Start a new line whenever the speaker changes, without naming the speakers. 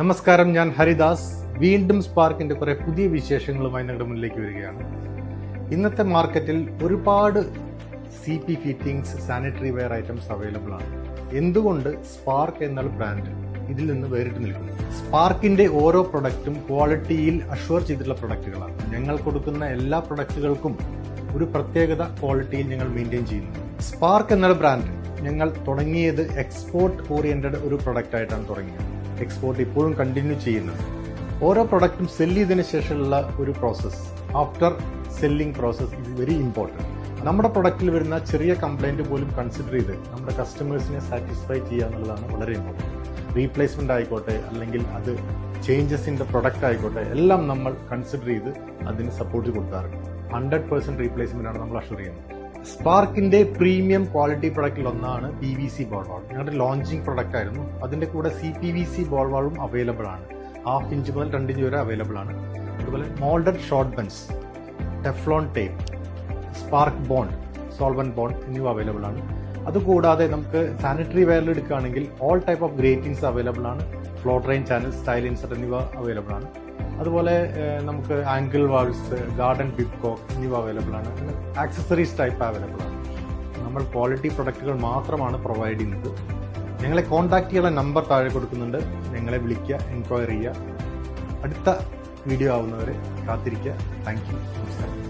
നമസ്കാരം, ഞാൻ ഹരിദാസ്. വീണ്ടും സ്പാർക്കിന്റെ കുറെ പുതിയ വിശേഷങ്ങളുമായി നിങ്ങളുടെ മുന്നിലേക്ക് വരികയാണ്. ഇന്നത്തെ മാർക്കറ്റിൽ ഒരുപാട് CP fittings, sanitary ware items available ആണ്. എന്തുകൊണ്ട് സ്പാർക്ക് എന്ന ബ്രാൻഡ് ഇതിൽ നിന്ന് വേറിട്ട് നിൽക്കുന്നു? സ്പാർക്കിന്റെ ഓരോ പ്രൊഡക്റ്റും ക്വാളിറ്റിയിൽ അഷ്വർ ചെയ്തിട്ടുള്ള പ്രൊഡക്റ്റുകളാണ്. ഞങ്ങൾ കൊടുക്കുന്ന എല്ലാ പ്രൊഡക്റ്റുകൾക്കും ഒരു പ്രത്യേകത ക്വാളിറ്റിയിൽ ഞങ്ങൾ മെയിൻറ്റെയിൻ ചെയ്യുന്നു. സ്പാർക്ക് എന്ന ബ്രാൻഡ് ഞങ്ങൾ തുടങ്ങിയത് എക്സ്പോർട്ട് ഓറിയന്റഡ് ഒരു പ്രൊഡക്റ്റ് ആയിട്ടാണ് തുടങ്ങിയത്. എക്സ്പോർട്ട് ഇപ്പോഴും കണ്ടിന്യൂ ചെയ്യുന്നുണ്ട്. ഓരോ പ്രൊഡക്റ്റും സെല് ചെയ്തതിനു ശേഷമുള്ള ഒരു process, after selling process is very important. നമ്മുടെ പ്രൊഡക്റ്റിൽ വരുന്ന ചെറിയ കംപ്ലൈന്റ് പോലും കൺസിഡർ ചെയ്ത് നമ്മുടെ കസ്റ്റമേഴ്സിനെ സാറ്റിസ്ഫൈ ചെയ്യുക എന്നുള്ളതാണ് വളരെ ഇമ്പോർട്ടൻറ്റ്. റീപ്ലേസ്മെന്റ് ആയിക്കോട്ടെ, അല്ലെങ്കിൽ അത് ചേഞ്ചസ് ഇൻ ദ പ്രൊഡക്റ്റ് ആയിക്കോട്ടെ, എല്ലാം നമ്മൾ കൺസിഡർ ചെയ്ത് അതിന് സപ്പോർട്ട് കൊടുക്കാറുണ്ട്. 100% റീപ്ലേസ്മെന്റ് ആണ് നമ്മൾ അഷ്വർ ചെയ്യുന്നത്. സ്പാർക്കിന്റെ പ്രീമിയം ക്വാളിറ്റി പ്രൊഡക്റ്റിൽ ഒന്നാണ് PVC ബോൾ വാൾ. ഞങ്ങളുടെ ലോഞ്ചിങ് പ്രൊഡക്റ്റ് ആയിരുന്നു. അതിന്റെ കൂടെ CPVC ബോൾ വാളും അവൈലബിൾ ആണ്. 1/2 ഇഞ്ച് മുതൽ 2 ഇഞ്ച് വരെ അവൈലബിൾ ആണ്. അതുപോലെ moulded short bends, Teflon tape, spark bond, solvent bond എന്നിവ അവൈലബിൾ ആണ്. അതുകൂടാതെ നമുക്ക് സാനിറ്ററി വെയറിൽ എടുക്കുകയാണെങ്കിൽ all type of gratings available ആണ്. Floor drain channel, style insert എന്നിവ അവൈലബിൾ ആണ്. അതുപോലെ നമുക്ക് ആംഗിൾ വാൾസ്, ഗാർഡൻ പിപ്കോക്ക് എന്നിവ അവൈലബിൾ ആണ്. ആക്സസറീസ് ടൈപ്പ് അവൈലബിൾ ആണ്. നമ്മൾ ക്വാളിറ്റി പ്രൊഡക്റ്റുകൾ മാത്രമാണ് പ്രൊവൈഡ് ചെയ്യുന്നത്. ഞങ്ങളെ കോൺടാക്ട് ചെയ്യാനുള്ള നമ്പർ താഴെ കൊടുക്കുന്നുണ്ട്. ഞങ്ങളെ വിളിക്കുക, എൻക്വയറി ചെയ്യുക. അടുത്ത വീഡിയോ ആവുന്നവരെ കാത്തിരിക്കുക. Thank you. നമസ്കാരം.